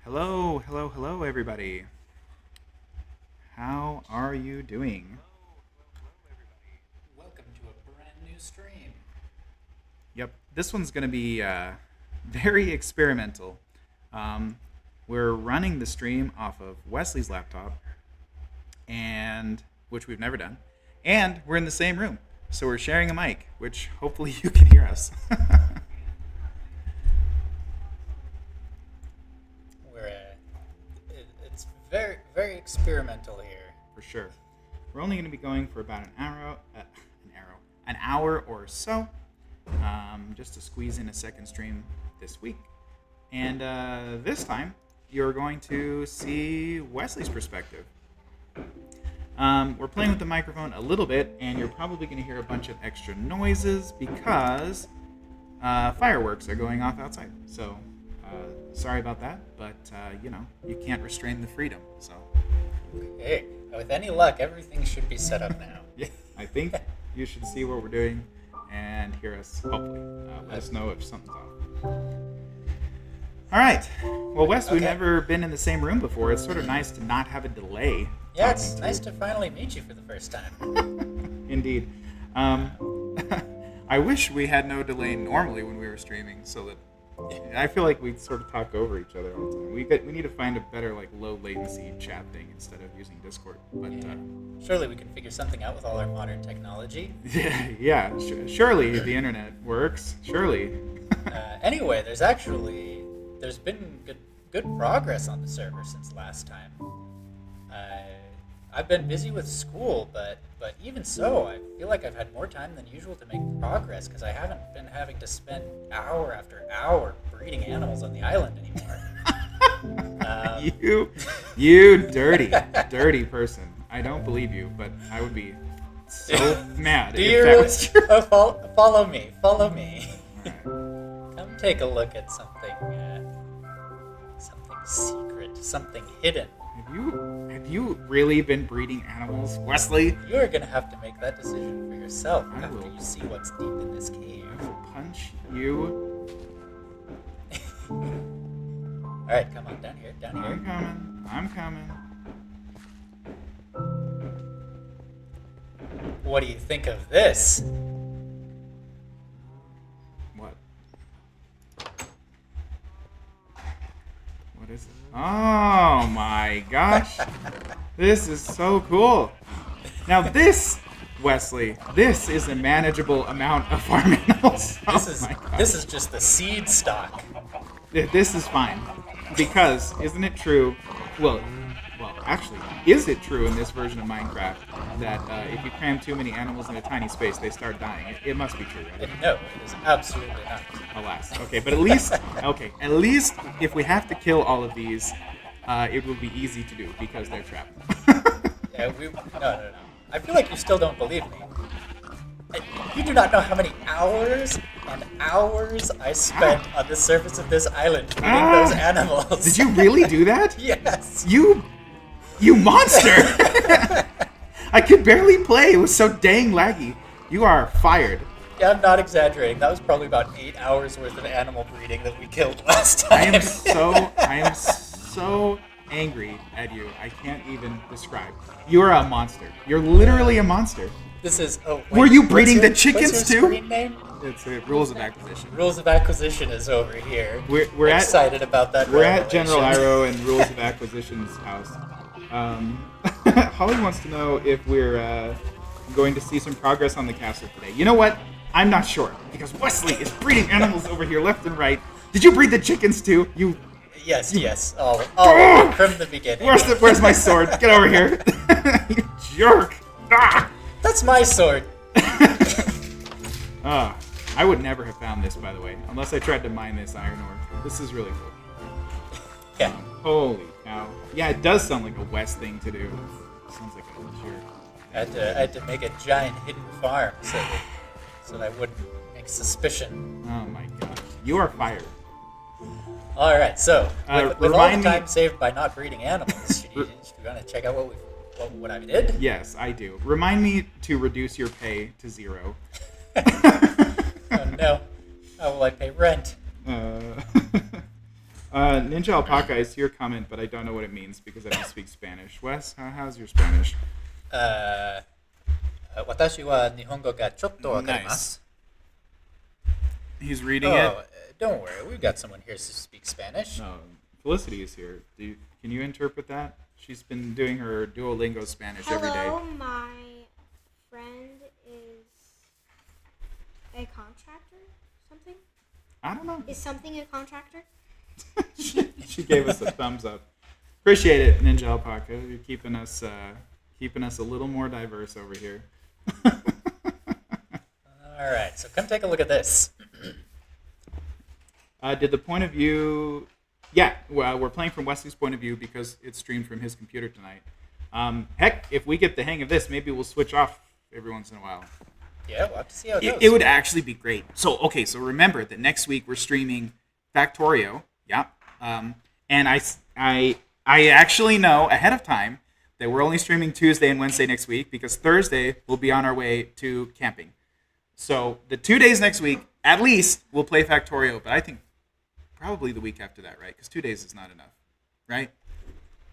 Hello, hello, hello, everybody. How are you doing? Welcome to a brand new stream. Yep, this one's going to be very experimental. We're running the stream off of Wesley's laptop, and which we've never done, and we're in the same room, so we're sharing a mic, which hopefully you can hear us. It's very, very experimental here. For sure. We're only going to be going for about an hour or so, just to squeeze in a second stream this week. And this time, you're going to see Wesley's perspective. We're playing with the microphone a little bit, and you're probably going to hear a bunch of extra noises because fireworks are going off outside. So, sorry about that, but you can't restrain the freedom. So, Okay, with any luck, everything should be set up now. yeah, I think you should see what we're doing and hear us. Hopefully, let us know if something's off. All right. Well, Wes, we've never been in the same room before. It's sort of nice to not have a delay. Yeah, it's nice to finally meet you for the first time. Indeed. I wish we had no delay normally when we were streaming, so that I feel like we sort of talk over each other all the time. We need to find a better low latency chat thing instead of using Discord. But Surely we can figure something out with all our modern technology. Surely the internet works. Surely. Anyway, there's been good progress on the server since last time. I've been busy with school, but even so, I feel like I've had more time than usual to make progress because I haven't been having to spend hour after hour breeding animals on the island anymore. You dirty person. I don't believe you, but I would be so mad if that was true. Follow me. All right. Come take a look at something secret, something hidden. Have you really been breeding animals, Wesley? You are gonna have to make that decision for yourself I after will. you see what's deep in this cave. I will punch you. All right, come on down here. I'm coming. What do you think of this? What? What is it? Oh my gosh. This is so cool. Now this, Wesley, this is a manageable amount of farm animals. This is just the seed stock. This is fine. Because, isn't it true? Well, actually, is it true in this version of Minecraft that if you cram too many animals in a tiny space, they start dying? It must be true, right? No, it is absolutely not. Alas. Okay, but at least if we have to kill all of these, it will be easy to do because they're trapped. No. I feel like you still don't believe me. You do not know how many hours and hours I spent on the surface of this island feeding those animals. Did you really do that? Yes. You monster! I could barely play. It was so dang laggy. You are fired. Yeah, I'm not exaggerating. That was probably about 8 hours worth of animal breeding that we killed last time. I am so angry at you. I can't even describe. You are a monster. You're literally a monster. This is. Oh, wait, were you breeding the chickens what's your too? Screen name? It's Rules of Acquisition. Rules of Acquisition is over here. We're excited about that. We're at revelation. General Iro and Rules of Acquisition's house. Holly wants to know if we're going to see some progress on the castle today. You know what? I'm not sure because Wesley is breeding animals over here left and right. Did you breed the chickens too? Yes. All from the beginning. Where's my sword? Get over here. You jerk. Ah! That's my sword. I would never have found this, by the way, unless I tried to mine this iron ore. This is really cool. Yeah. Holy cow. Yeah, it does sound like a West thing to do. Sounds like a jerk. I had to make a giant hidden farm so that I wouldn't make suspicion. Oh my gosh. You are fired. All right, so with all the remind time me- saved by not breeding animals, should you want to check out what I did? Yes, I do. Remind me to reduce your pay to 0. Oh no. How will I pay rent? Ninja Alpaca, I see your comment, but I don't know what it means because I don't speak Spanish. Wes, how's your Spanish? 私は日本語がちょっとわかります。He's reading Oh, it. don't worry. We've got someone here to speak Spanish. No, Felicity is here. Can you interpret that? She's been doing her Duolingo Spanish every day. Hello, my friend is a contractor? Something? I don't know. Is something a contractor? She gave us a thumbs up. Appreciate it, Ninja Alpaca. You're keeping us a little more diverse over here. All right, so come take a look at this. Did the point of view... Yeah, well, we're playing from Wesley's point of view because it's streamed from his computer tonight. Heck, if we get the hang of this, maybe we'll switch off every once in a while. Yeah, we'll have to see how it goes. It would actually be great. So remember that next week we're streaming Factorio. Yeah. And I actually know ahead of time that we're only streaming Tuesday and Wednesday next week because Thursday we'll be on our way to camping. So the 2 days next week, at least, we'll play Factorio. But I think probably the week after that, right? Because 2 days is not enough, right?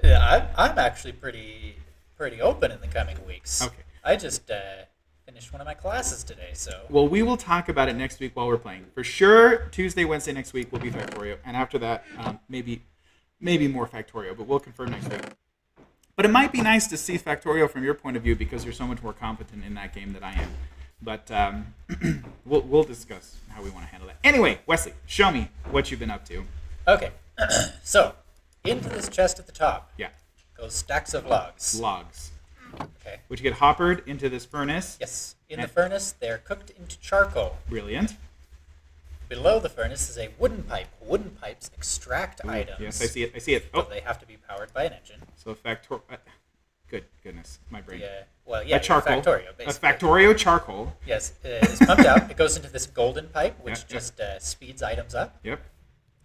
Yeah, I'm actually pretty open in the coming weeks. Okay. I just finished one of my classes today, so... Well, we will talk about it next week while we're playing. For sure, Tuesday, Wednesday next week will be Factorio. And after that, maybe more Factorio, but we'll confirm next week. But it might be nice to see Factorio from your point of view because you're so much more competent in that game than I am. But we'll discuss how we want to handle that. Anyway, Wesley, show me what you've been up to. Okay. So, into this chest at the top Yeah. goes stacks of logs. Logs. Okay. Which get hoppered into this furnace. Yes. In And- the furnace, they're cooked into charcoal. Brilliant. Below the furnace is a wooden pipe. Wooden pipes extract Ooh, items. Yes, I see it. But Oh, they have to be powered by an engine. so goodness, my brain. Yeah, A charcoal. Factorio, A basically. Factorio charcoal. Yes, it's pumped out. It goes into this golden pipe, which Yeah, just speeds items up, Yep.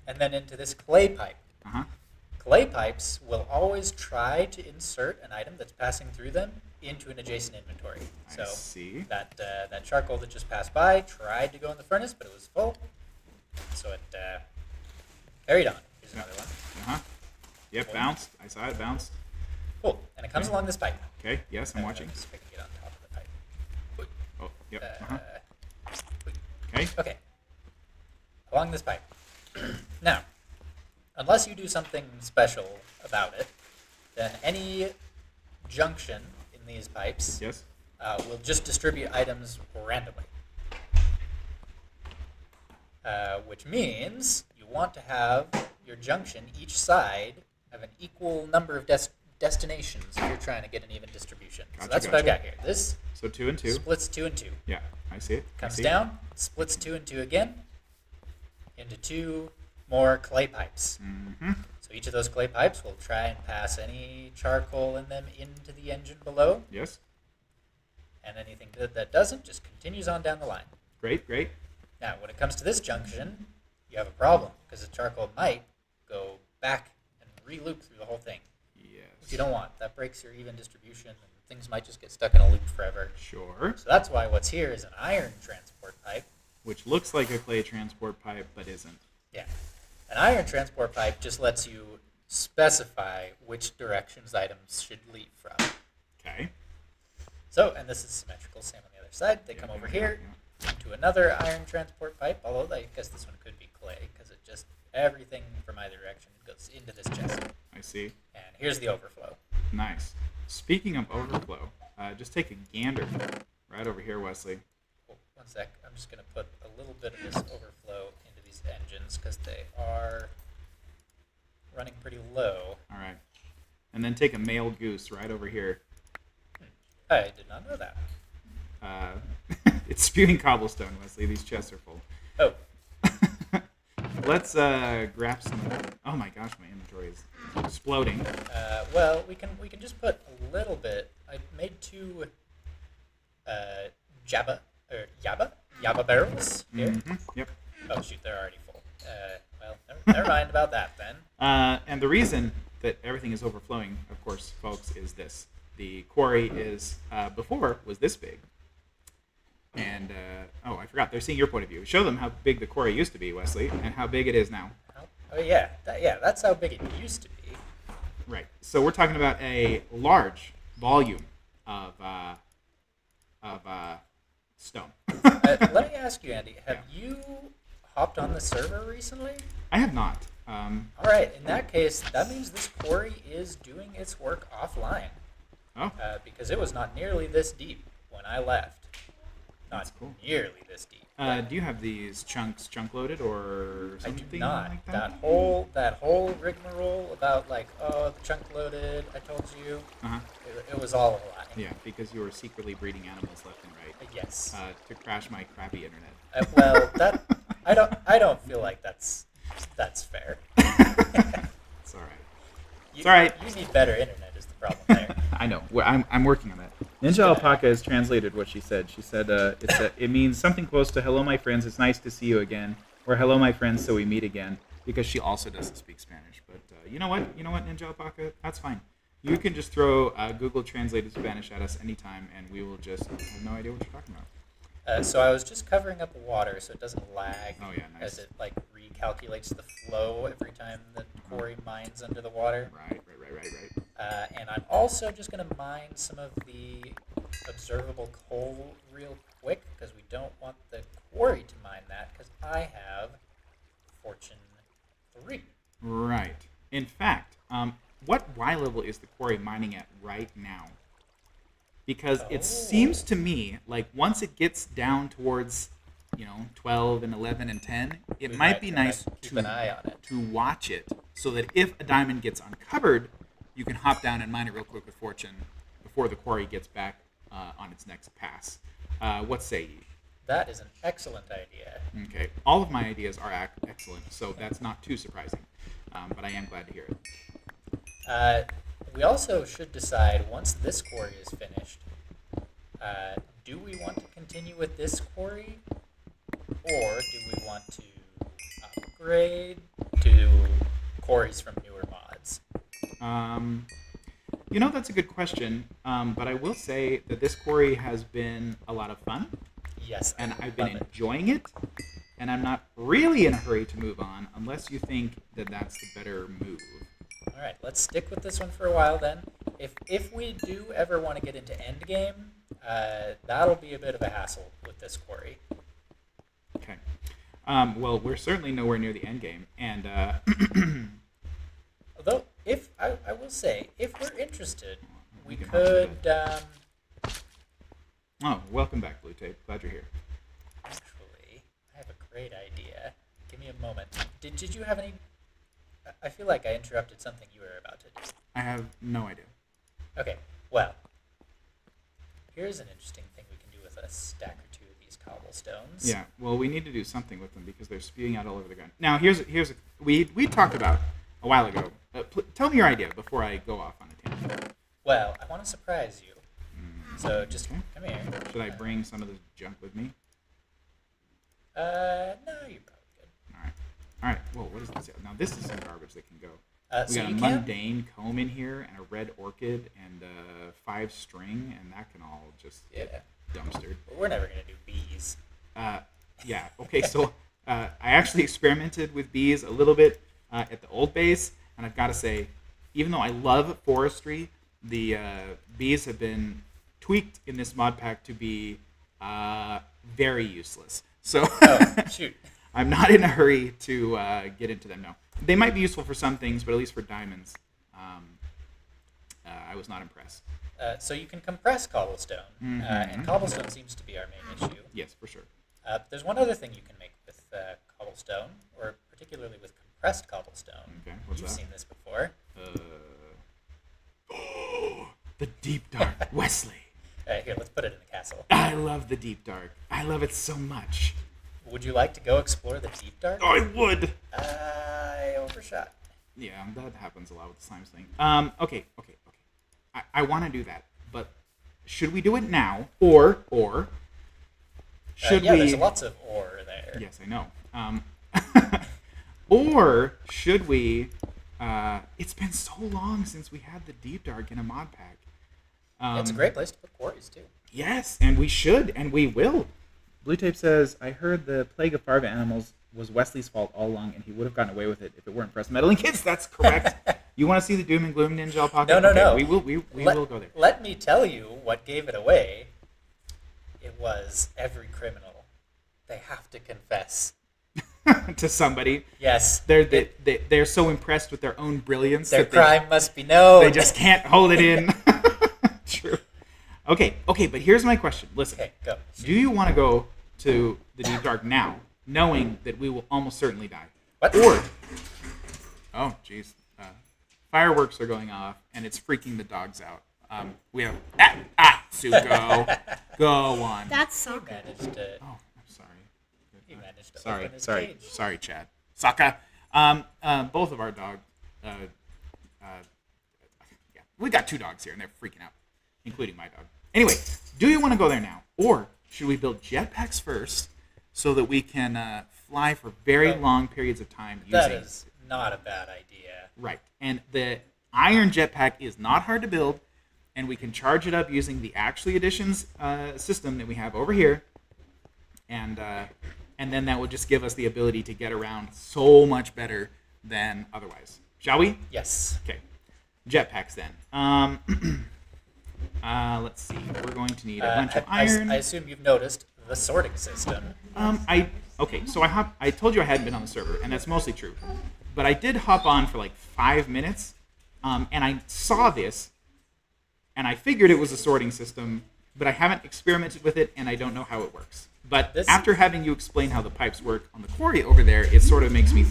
and then into this clay pipe. Uh-huh. Clay pipes will always try to insert an item that's passing through them into an adjacent inventory. I So see. that charcoal that just passed by tried to go in the furnace, but it was full, so it carried on. Here's Yeah. another one. Uh-huh. Yep, bounced. I saw it bounced. Cool, and it comes along this pipe. Okay, yes, I'm watching. See if I can get on top of the pipe. Oh, yep. Uh, Uh-huh. Okay. Okay. Along this pipe. Now, unless you do something special about it, then any junction in these pipes Yes. will just distribute items randomly. Which means you want to have your junction, each side, have an equal number of destinations if you're trying to get an even distribution. So Gotcha, that's what I've gotcha. got here. This So 2 and 2. splits 2 and 2. Yeah, I see it. I Comes see it. down, splits 2 and 2 again, into 2 more clay pipes. Mm-hmm. So each of those clay pipes will try and pass any charcoal in them into the engine below, Yes. and anything that doesn't just continues on down the line. Great. Now, when it comes to this junction, you have a problem, because the charcoal might go back and re-loop through the whole thing, which Yes. you don't want. That breaks your even distribution, and things might just get stuck in a loop forever. Sure. So that's why what's here is an iron transport pipe. Which looks like a clay transport pipe, but isn't. Yeah. An iron transport pipe just lets you specify which directions items should leave from. Okay. So, and this is symmetrical, same on the other side. They come Yeah, over yeah, here yeah. into another iron transport pipe, although I guess this one could be clay, because it just, everything from either direction goes into this chest. I see. And here's the overflow. Nice. Speaking of overflow, just take a gander right over here, Wesley. Oh, one sec, I'm just going to put a little bit of this overflow into these engines, because they are running pretty low. All right. And then take a male goose right over here. I did not know that. It's spewing cobblestone, Wesley. These chests are full. Oh, Let's grab some of that. Oh my gosh, my inventory is exploding. well, we can just put a little bit. I made 2 Yabba barrels here. Mm-hmm. Yep. Oh shoot, they're already full. Well, never mind about that then. And the reason that everything is overflowing, of course, folks, is this. The quarry is, before, was this big. And, I forgot. They're seeing your point of view. Show them how big the quarry used to be, Wesley, and how big it is now. Oh yeah, that's how big it used to be. Right. So we're talking about a large volume of stone. Let me ask you, Andy, have you hopped on the server recently? I have not. All right, in that case, that means this quarry is doing its work offline. Oh, Because it was not nearly this deep when I left. Not That's cool. nearly this deep. do you have these chunks chunk loaded or I do something not. like That whole rigmarole about like, oh, the chunk loaded, I told you, Uh-huh. it was all a lie. Yeah, because you were secretly breeding animals left and right Yes. to crash my crappy internet. Well, that I don't feel like that's fair. It's all right. It's all right. You need better internet is the problem there. I know. I'm working on that. Ninja Alpaca has translated what she said. She said it means something close to "Hello, my friends. It's nice to see you again," or "Hello, my friends. So we meet again." Because she also doesn't speak Spanish. But you know what? Ninja Alpaca, that's fine. You can just throw Google Translated Spanish at us anytime, and we will just have no idea what you're talking about. So I was just covering up water so it doesn't lag. Oh, yeah, nice. As it like recalculates the flow every time the quarry mines under the water. Right. And I'm also just going to mine some of the observable coal real quick because we don't want the quarry to mine that because I have Fortune 3. Right. In fact, what Y level is the quarry mining at right now? Because it seems to me like once it gets down towards, 12 and 11 and 10, it might be nice keep an eye on it. to watch it so that if a diamond gets uncovered, you can hop down and mine it real quick with Fortune before the quarry gets back on its next pass. What say you? That is an excellent idea. Okay. All of my ideas are excellent, so that's not too surprising. But I am glad to hear it. We also should decide once this quarry is finished, do we want to continue with this quarry or do we want to upgrade to quarries from newer mods? That's a good question. But I will say that this quarry has been a lot of fun. Yes, And I've been enjoying it. And I'm not really in a hurry to move on unless you think that that's the better move. All right, let's stick with this one for a while then. If we do ever want to get into endgame, that'll be a bit of a hassle with this quarry. Okay. Well, we're certainly nowhere near the end game. And Although, if I will say, if we're interested, we can could. oh, welcome back, Blue Tape. Glad you're here. Actually, I have a great idea. Give me a moment. Did you have any? I feel like I interrupted something you were about to do. I have no idea. Okay, well, here's an interesting thing we can do with a stack or two of these cobblestones. Yeah, well, we need to do something with them because they're spewing out all over the ground. Now, we talked about a while ago. Tell me your idea before I go off on a tangent. Well, I want to surprise you. So just Okay. come here. Should I bring some of this junk with me? No, you're probably good. All right. Well, what is this? Now, this is some garbage that can go. We So got a you can. mundane comb in here and a red orchid and 5 string, and that can all just get dumpstered. But we're never gonna do bees. Yeah. Okay. So I actually experimented with bees a little bit at the old base, and I've got to say, even though I love forestry, the bees have been tweaked in this mod pack to be very useless. So Oh, shoot. I'm not in a hurry to get into them. No, they might be useful for some things, but at least for diamonds, I was not impressed. So you can compress cobblestone, and cobblestone seems to be our main issue. Yes, for sure. There's one other thing you can make with cobblestone, or particularly with compressed cobblestone. Okay, what's You've that? seen this before. The deep dark, Wesley. Here, let's put it in the castle. I love the deep dark. I love it so much. Would you like to go explore the deep dark? I would. I overshot. Yeah, that happens a lot with the slimes thing. Okay. I want to do that, but should we do it now, or should we? There's lots of ore there. Yes, I know. Or should we? It's been so long since we had the deep dark in a mod pack. It's a great place to put quarries too. Yes, and we should, and we will. Blue Tape says, I heard the plague of larva animals was Wesley's fault all along, and he would have gotten away with it if it weren't for us meddling kids. That's correct. You want to see the doom and gloom ninja alpaca? No. We will go there. Let me tell you what gave it away. It was every criminal. They have to confess. To somebody. Yes. They're so impressed with their own brilliance. Their that crime must be known. They just can't hold it in. True. Okay, but here's my question. Listen. Okay, go. Do you want to go to the deep dark now, knowing that we will almost certainly die? What? Or, oh, jeez. Fireworks are going off, and it's freaking the dogs out. We have, Suko. Go on. That's You soccer. managed to. Oh, I'm sorry. You managed to open his Sorry, cage. sorry, Chad. Saka. Both of our dogs. Yeah, we got 2 dogs here, and they're freaking out, including my dog. Anyway, do you want to go there now, or should we build jetpacks first so that we can fly for very long periods of time using? That is not a bad idea. Right, and the iron jetpack is not hard to build, and we can charge it up using the Actually Editions system that we have over here, and then that will just give us the ability to get around so much better than otherwise. Shall we? Yes. Okay, jetpacks then. Let's see. We're going to need a bunch of iron. I assume you've noticed the sorting system. So I told you I hadn't been on the server, and that's mostly true. But I did hop on for like 5 minutes, and I saw this, and I figured it was a sorting system, but I haven't experimented with it, and I don't know how it works. But after having you explain how the pipes work on the quarry over there, it sort of makes me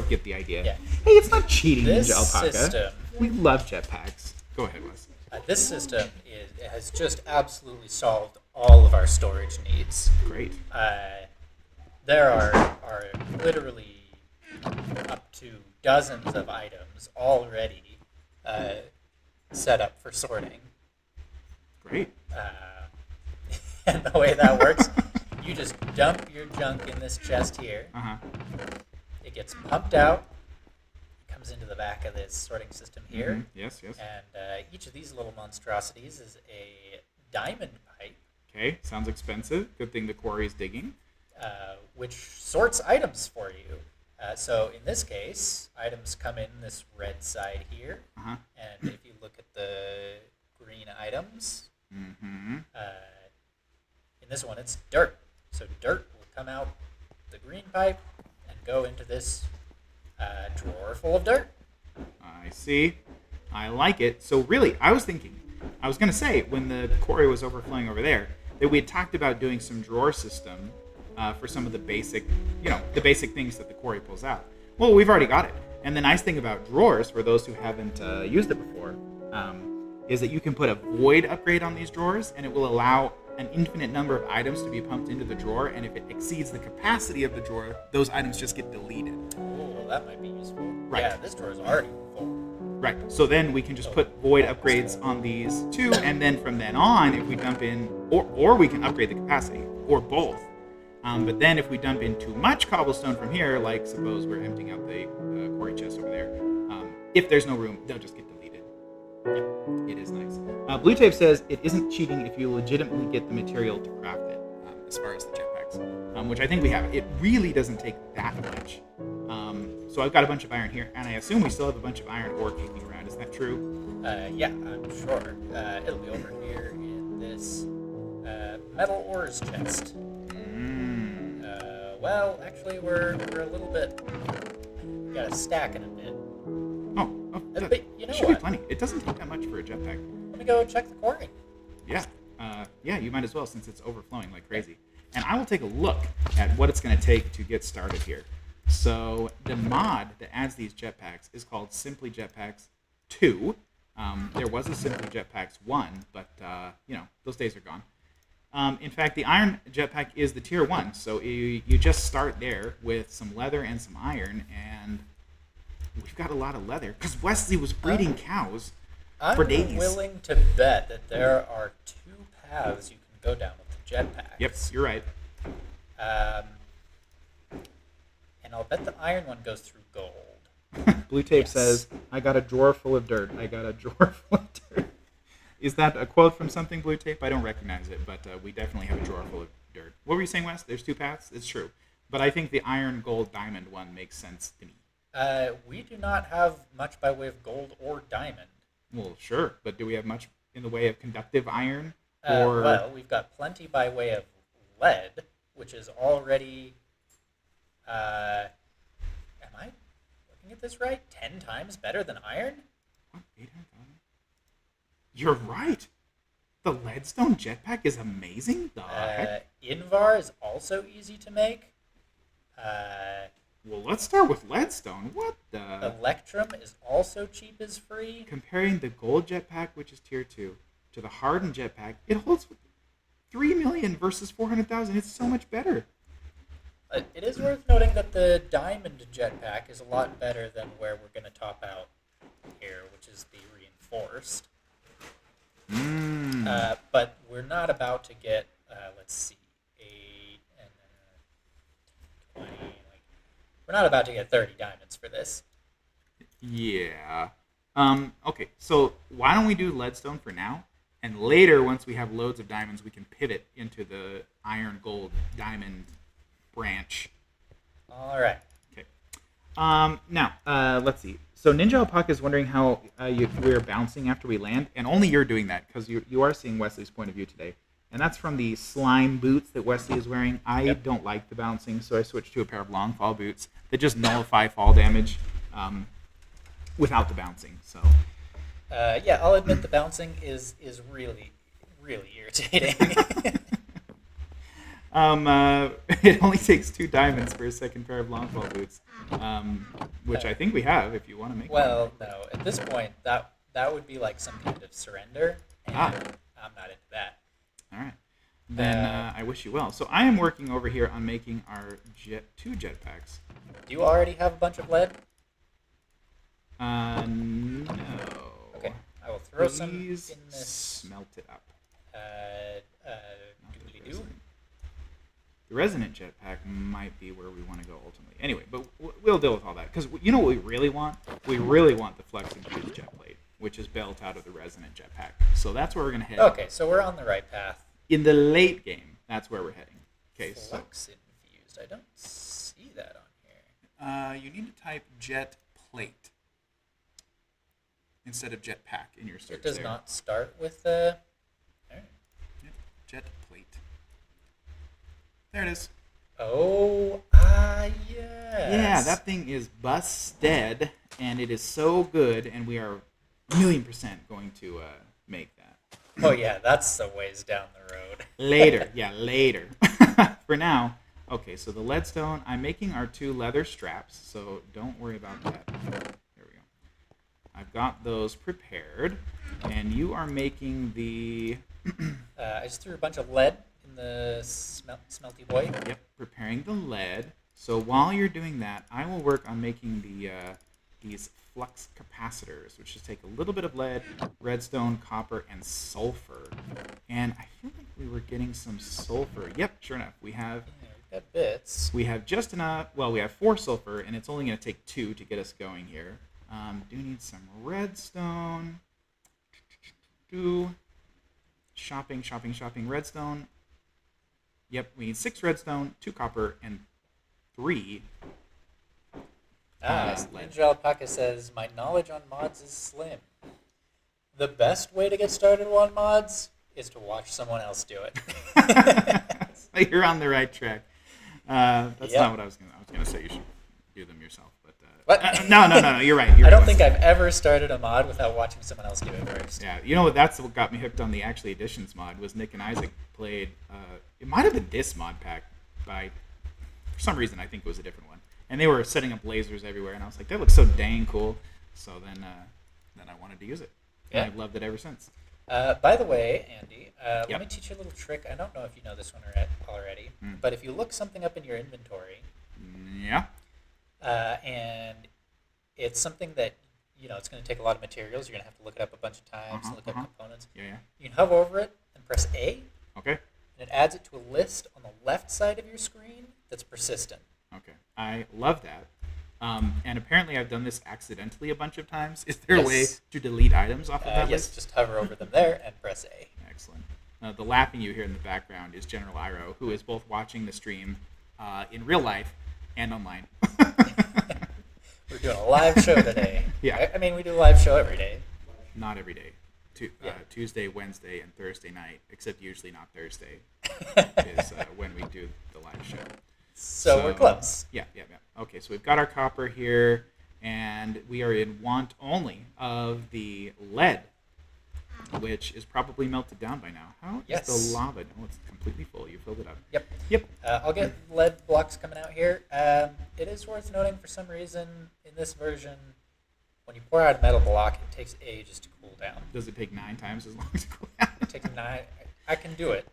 get the idea. Yeah. Hey, it's not cheating, This Ninja Alpaca. system- We love jetpacks. Go ahead, Wes. This system has just absolutely solved all of our storage needs. Great. There are literally up to dozens of items already set up for sorting. Great. And the way that works, you just dump your junk in this chest here. Uh-huh. It gets pumped out, comes into the back of this sorting system here. Mhm. Yes. And each of these little monstrosities is a diamond pipe, Okay, sounds expensive. Good thing the quarry is digging. which sorts items for you. So in this case, items come in this red side here. Uh-huh. And if you look at the green items, Mm-hmm. in this one it's dirt. So dirt will come out the green pipe and go into this drawer full of dirt. I see. I like it. So really, I was going to say, when the quarry was overflowing over there, that we had talked about doing some drawer system for some of the basic things that the quarry pulls out. Well, we've already got it. And the nice thing about drawers, for those who haven't used it before, is that you can put a void upgrade on these drawers, and it will allow an infinite number of items to be pumped into the drawer, and if it exceeds the capacity of the drawer, those items just get deleted. Oh, well, that might be useful. Right. Yeah, this drawer is already full. Right. So then we can just put void upgrades on these too, and then from then on, if we dump in, or we can upgrade the capacity, or both. But then if we dump in too much cobblestone from here, like suppose we're emptying out the quarry chest over there, if there's no room, they'll just get deleted. It is nice. Blue Tape says it isn't cheating if you legitimately get the material to craft it, as far as the jetpacks, which I think we have. It really doesn't take that much. So I've got a bunch of iron here, and I assume we still have a bunch of iron ore kicking around. Is that true? Yeah, I'm sure. It'll be over here in this metal ores chest. Well, actually, we're a little bit. We got a stack in a bit. Oh, But you know should what? be plenty. It doesn't take that much for a jetpack. Let me go check the quarry. Yeah. You might as well, since it's overflowing like crazy. And I will take a look at what it's going to take to get started here. So the mod that adds these jetpacks is called Simply Jetpacks 2. There was a Simply Jetpacks 1, but those days are gone. In fact, the iron jetpack is the tier 1, so you just start there with some leather and some iron, and we've got a lot of leather because Wesley was breeding cows for days. I'm willing to bet that there are 2 paths you can go down with the jetpacks. Yep, you're right. And I'll bet the iron one goes through gold. Blue Tape Yes. says, I got a drawer full of dirt. I got a drawer full of dirt. Is that a quote from something, Blue Tape? I don't recognize it, but we definitely have a drawer full of dirt. What were you saying, Wes? There's 2 paths? It's true. But I think the iron, gold, diamond one makes sense to me. We do not have much by way of gold or diamond. Well, sure, but do we have much in the way of conductive iron? Well, we've got plenty by way of lead, which is already, am I looking at this right? 10 times better than iron? What? 800,000? You're right. The leadstone jetpack is amazing. The heck? Invar is also easy to make. Well, let's start with leadstone. What the? Electrum is also cheap as free. Comparing the gold jetpack, which is tier 2, to the hardened jetpack, it holds 3 million versus 400,000. It's so much better. It is worth noting that the diamond jetpack is a lot better than where we're going to top out here, which is the reinforced. But we're not about to get, let's see, 8 and 20. We're not about to get 30 diamonds for this. Yeah. Okay, so why don't we do leadstone for now? And later, once we have loads of diamonds, we can pivot into the iron, gold, diamond branch. All right. Okay. Now, let's see. So Ninja Alpaca is wondering how we're bouncing after we land, and only you're doing that because you are seeing Wesley's point of view today. And that's from the slime boots that Wesley is wearing. I don't like the bouncing, so I switched to a pair of long fall boots that just nullify fall damage without the bouncing. So. Yeah, I'll admit the bouncing is really, really irritating. It only takes 2 diamonds for a second pair of long fall boots, which I think we have if you want to make well, one. no. At this point, that would be like some kind of surrender, and I'm not into that. All right. Then I wish you well. So I am working over here on making our 2 jetpacks. Do you already have a bunch of lead? No. Okay, I will throw some in Please this. smelt it up. Doobly-doo. The resonant jetpack might be where we want to go ultimately. Anyway, but we'll deal with all that. Because you know what we really want? We really want the flex infused jet plate, which is built out of the resonant jetpack. So that's where we're going to head. Okay, so we're on the right path. In the late game, that's where we're heading. Okay, Flux infused. I don't see that on here. you need to type jet plate instead of jetpack in your search. It does there. not start with the. Alright. Yep, jet plate. There it is. Oh, yes. Yeah, that thing is busted, and it is so good, and we are 1,000,000% going to make that. Oh, yeah, that's a ways down the road. Later, yeah, later. For now, okay, so the leadstone, I'm making our 2 leather straps, so don't worry about that. There we go. I've got those prepared, and you are making the... I just threw a bunch of lead in the smelty boy. Yep, preparing the lead. So while you're doing that, I will work on making the these flux capacitors, which just take a little bit of lead, redstone, copper, and sulfur. And I feel like we were getting some sulfur. Yep, sure enough, we have... Yeah, we've got bits. We have just enough. Well, we have 4 sulfur, and it's only going to take 2 to get us going here. Do need some redstone. Shopping. Redstone. Yep, we need 6 redstone, 2 copper, and 3. Lead. Ninja Alpaca says, my knowledge on mods is slim. The best way to get started on mods is to watch someone else do it. You're on the right track. That's not what I was going to... I was going to say you should do them yourself. But what? No, you're right. I don't think I've ever started a mod without watching someone else do it first. Yeah, you know what? That's what got me hooked on the Actually Editions mod. Was Nick and Isaac played? It might have been this mod pack, for some reason I think it was a different one. And they were setting up lasers everywhere, and I was like, that looks so dang cool. So then I wanted to use it. Yeah. And I've loved it ever since. By the way, Andy, Yep. let me teach you a little trick. I don't know if you know this one already, but if you look something up in your inventory, Yeah. and it's something that, it's going to take a lot of materials. You're going to have to look it up a bunch of times, look up components. Yeah. You can hover over it and press A, Okay. and it adds it to a list on the left side of your screen that's persistent. Okay. I love that. And apparently I've done this accidentally a bunch of times. Is there a way to delete items off of that Yes, list? just hover over them there and press A. Excellent. The laughing you hear in the background is General Iro, who is both watching the stream in real life and online. We're doing a live show today. Yeah. I mean, we do a live show every day. Not every day. Yeah. Tuesday, Wednesday, and Thursday night, except usually not Thursday, is when we do the live show. So we're close. Yeah. Okay, so we've got our copper here, and we are in want only of the lead, which is probably melted down by now. How is the lava? No, it's completely full. You filled it up. Yep. I'll get lead blocks coming out here. It is worth noting, for some reason, in this version, when you pour out a metal block, it takes ages to cool down. Does it take 9 times as long to cool down? It takes 9. I can do it.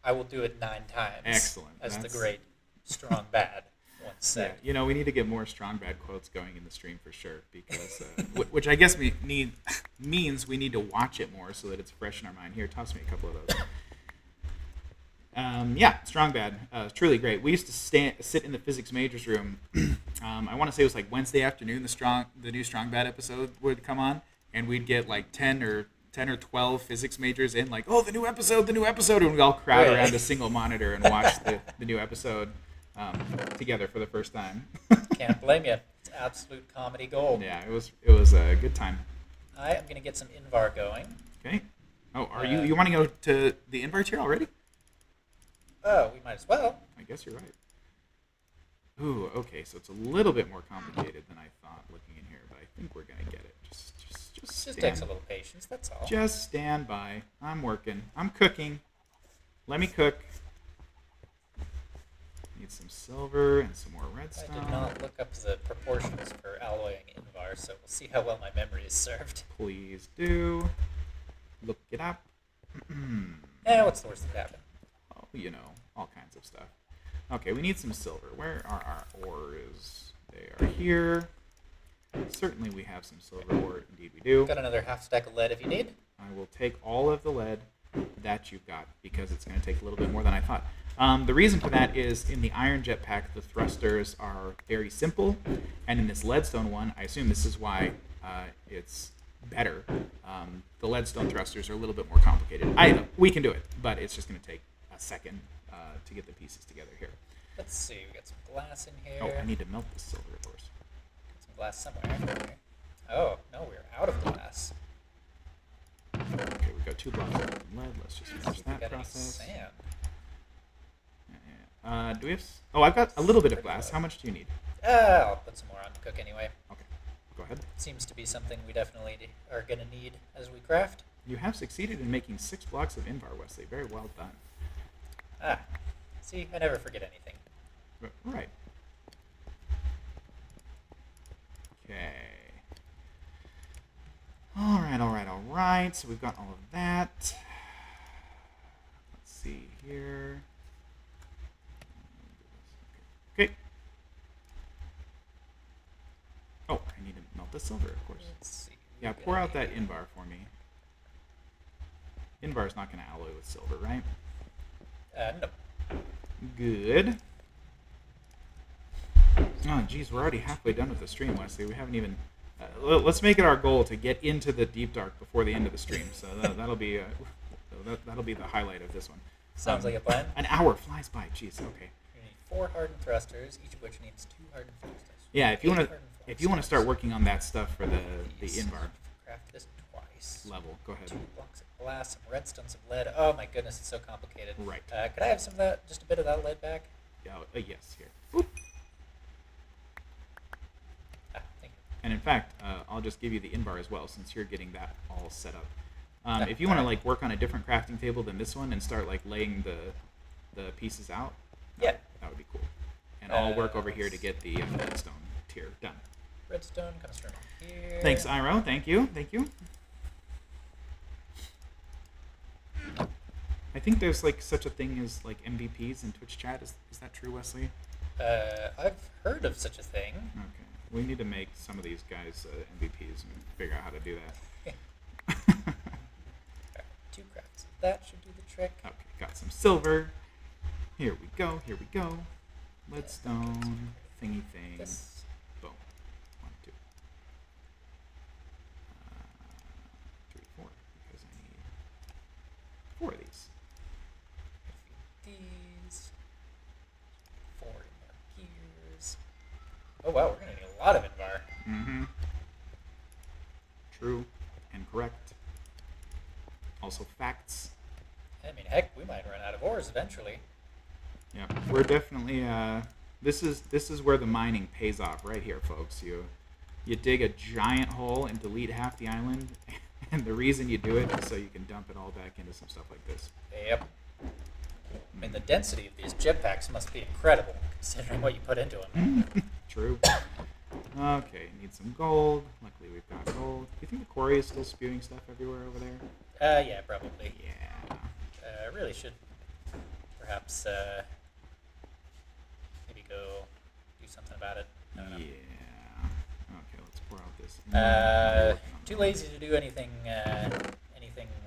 I will do it 9 times. Excellent. As the great strong bad once said. Yeah, we need to get more strong bad quotes going in the stream for sure, because which I guess means we need to watch it more so that it's fresh in our mind. Here, toss me a couple of those. Strong bad. Truly great. We used to sit in the physics majors room. I want to say it was like Wednesday afternoon. The new strong bad episode would come on, and we'd get like 10 or 12 physics majors in, like, oh, the new episode, and we all crowd around a single monitor and watch the new episode together for the first time. Can't blame you. It's absolute comedy gold. Yeah, it was a good time. I am gonna get some Invar going. Okay. Oh, are you want to go to the Invar tier already? Oh, we might as well. I guess you're right. Ooh, okay, so it's a little bit more complicated than I thought looking in here, but I think we're gonna get it. Just takes a little patience, that's all. Just stand by. I'm working. I'm cooking. Let me cook. Need some silver and some more redstone. I did not look up the proportions for alloying Invar, so we'll see how well my memory is served. Please do. Look it up. What's the worst that happened? Oh, all kinds of stuff. Okay, we need some silver. Where are our ores? They are here. Certainly we have some silver ore. Indeed we do. Got another half stack of lead if you need. I will take all of the lead that you've got, because it's going to take a little bit more than I thought. The reason for that is in the iron jetpack, the thrusters are very simple, and in this leadstone one, I assume this is why it's better. The leadstone thrusters are a little bit more complicated. We can do it, but it's just going to take a second to get the pieces together here. Let's see, we got some glass in here. Oh, I need to melt the silver, of course. Got some glass somewhere. Oh, no, we're out of glass. Okay, we've got 2 blocks of lead. Let's just finish that got process. any sand. Do we have... Oh, I've got a little bit of glass. How much do you need? I'll put some more on to cook anyway. Okay, go ahead. Seems to be something we definitely are going to need as we craft. You have succeeded in making 6 blocks of Invar, Wesley. Very well done. See, I never forget anything. Right. Okay. All right. So we've got all of that. Let's see here. Okay. Oh, I need to melt the silver, of course. Let's see. Yeah, pour out that Invar for me. Invar's not going to alloy with silver, right? No. Good. Oh, geez, we're already halfway done with the stream, Wesley. We haven't even... let's make it our goal to get into the deep dark before the end of the stream. So that'll be the highlight of this one. Sounds like a plan. An hour flies by. Jeez, okay. You need 4 hardened thrusters, each of which needs 2 hardened thrusters. Yeah, if you want to start working on that stuff for the Invar Craft this twice. level, go ahead. 2 blocks of glass, some redstone, some lead. Oh my goodness, it's so complicated. Right. Could I have some of that, just a bit of that lead back? Yeah, yes, here. Boop. Thank you. And in fact, I'll just give you the Invar as well, since you're getting that all set up. If you want to work on a different crafting table than this one and start laying the pieces out, Yeah. that would be cool. And I'll work over here to get the redstone tier done. Redstone comes from here. Thanks, Iro. Thank you. I think there's such a thing as MVPs in Twitch chat. Is that true, Wesley? I've heard of such a thing. Okay. We need to make some of these guys MVPs and figure out how to do that. 2 crafts. That should do the trick. Okay, got some silver. Here we go. Leadstone thingy thing. This. Boom. 1, 2, 3, 4. Because I need 4 of these. These. 4 and correct. Also facts. I mean, heck, we might run out of ores eventually. Yeah, we're definitely. This is where the mining pays off, right here, folks. You dig a giant hole and delete half the island, and the reason you do it is so you can dump it all back into some stuff like this. Yep. I mean, the density of these jetpacks must be incredible, considering what you put into them. True. Okay, need some gold. Luckily, we've got gold. Do you think the quarry is still spewing stuff everywhere over there? Yeah, probably. Yeah. I really should perhaps maybe go do something about it. I don't know. Yeah. Okay, let's pour out this. Too lazy to do anything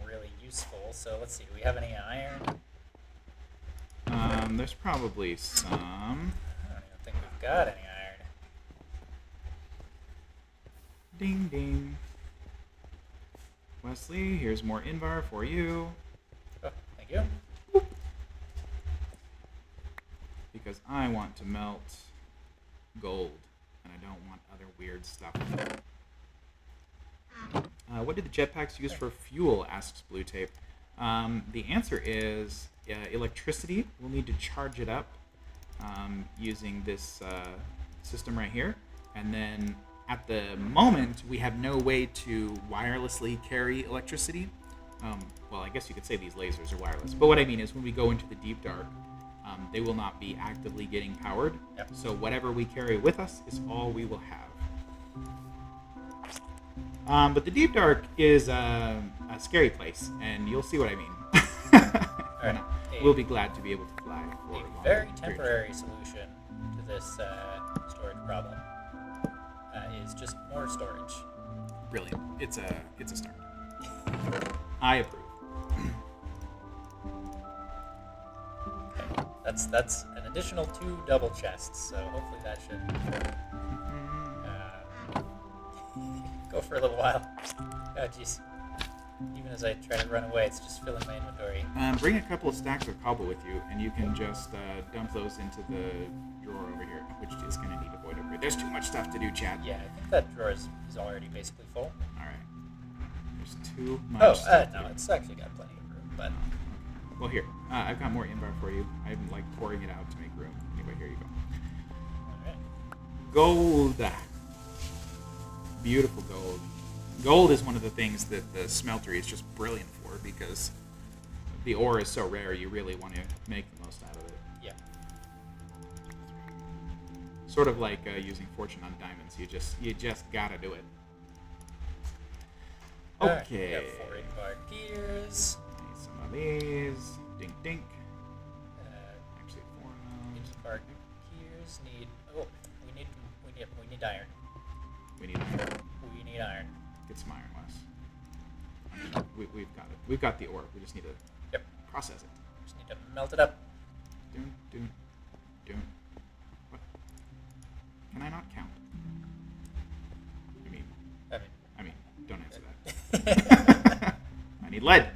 really useful. So let's see. Do we have any iron? There's probably some. I don't even think we've got any iron. Ding ding. Wesley, here's more Invar for you. Oh, thank you. Because I want to melt gold, and I don't want other weird stuff. What did the jetpacks use for fuel? Asks Blue Tape. The answer is electricity. We'll need to charge it up using this system right here. And then at the moment, we have no way to wirelessly carry electricity. Well, I guess you could say these lasers are wireless. But what I mean is when we go into the deep dark, they will not be actively getting powered. Yep. So whatever we carry with us is all we will have. But the deep dark is a scary place, and you'll see what I mean. Alright. We'll be glad to be able to fly for a A long very period. temporary solution to this storage problem is just more storage. Brilliant. It's a start. I approve. Okay. That's an additional 2 double chests, so hopefully that should go for a little while. Oh, jeez. Even as I try to run away, it's just filling my inventory. Bring a couple of stacks of cobble with you, and you can just dump those into the drawer over here, which is going to need a void upgrade. There's too much stuff to do, Chad. Yeah, I think that drawer is already basically full. All right. There's too much Oh, stuff. no, it's actually got plenty of room, but... Well, here. I've got more Invar for you. I'm, pouring it out to make room. Anyway, here you go. Alright. Gold. Beautiful gold. Gold is one of the things that the smeltery is just brilliant for because the ore is so rare, you really want to make the most out of it. Yeah. Sort of like using fortune on diamonds. You just gotta do it. Alright, Okay. we have 4 Invar gears. Need some of these. Dink dink. Actually, 4 of those. Invar gears need... Oh, we need iron. We need iron. We need iron. Get some iron, Wes. We've got it. We've got the ore. We just need to Yep. process it. Just need to melt it up. Doon. What? Can I not count? I mean, don't answer that. I need lead.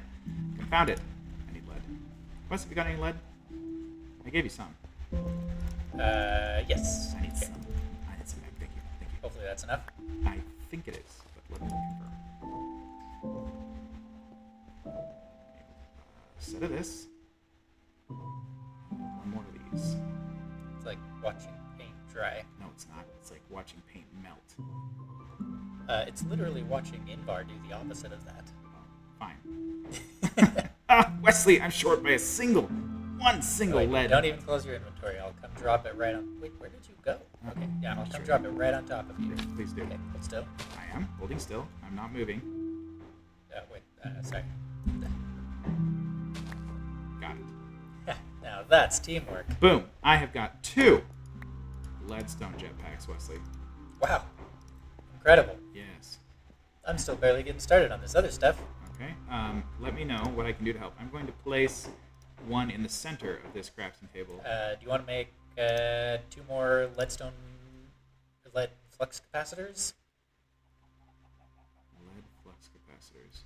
Confound it. I need lead. Wes, have you got any lead? I gave you some. Yes. I need Okay. some. I need some. Thank you. Hopefully that's enough. I think it is, but let me confirm. Set of this. One more of these. It's like watching paint dry. No, it's not. It's like watching paint melt. It's literally watching Invar do the opposite of that. Fine. Wesley, I'm short by one single Wait, lead. don't even close your inventory. I'll come drop it right on... Wait, where did you go? Okay, yeah, I'll come drop it right on top of you. Please do. Okay, hold still. I am holding still. I'm not moving. Wait, sorry. Got it. Now that's teamwork. Boom. I have got 2 leadstone jetpacks, Wesley. Wow. Incredible. Yes. I'm still barely getting started on this other stuff. Okay. Let me know what I can do to help. I'm going to place one in the center of this crafting table. Do you want to make 2 more lead flux capacitors? Lead flux capacitors.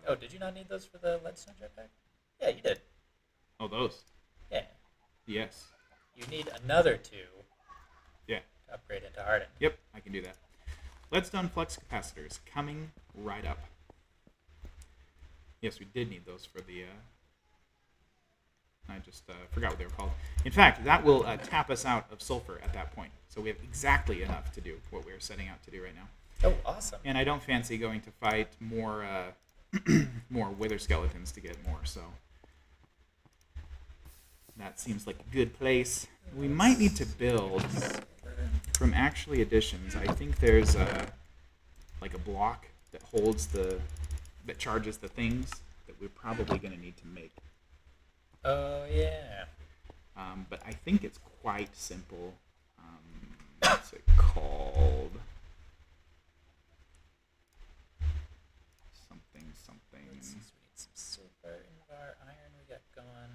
Oh, did you not need those for the leadstone jetpack? Yeah, you did. Oh, those. Yeah. Yes. You need another 2 Yeah. to upgrade into hardened. Yep, I can do that. Leadstone flux capacitors coming right up. Yes, we did need those for the... I just forgot what they were called. In fact, that will tap us out of sulfur at that point. So we have exactly enough to do what we're setting out to do right now. Oh, awesome. And I don't fancy going to fight more more wither skeletons to get more, so that seems like a good place. We might need to build from actually additions. I think there's like a block that holds that charges the things that we're probably going to need to make. Oh, yeah. But I think it's quite simple. What's it called? Something. Let's see, so we need some silver, invar, iron we got going.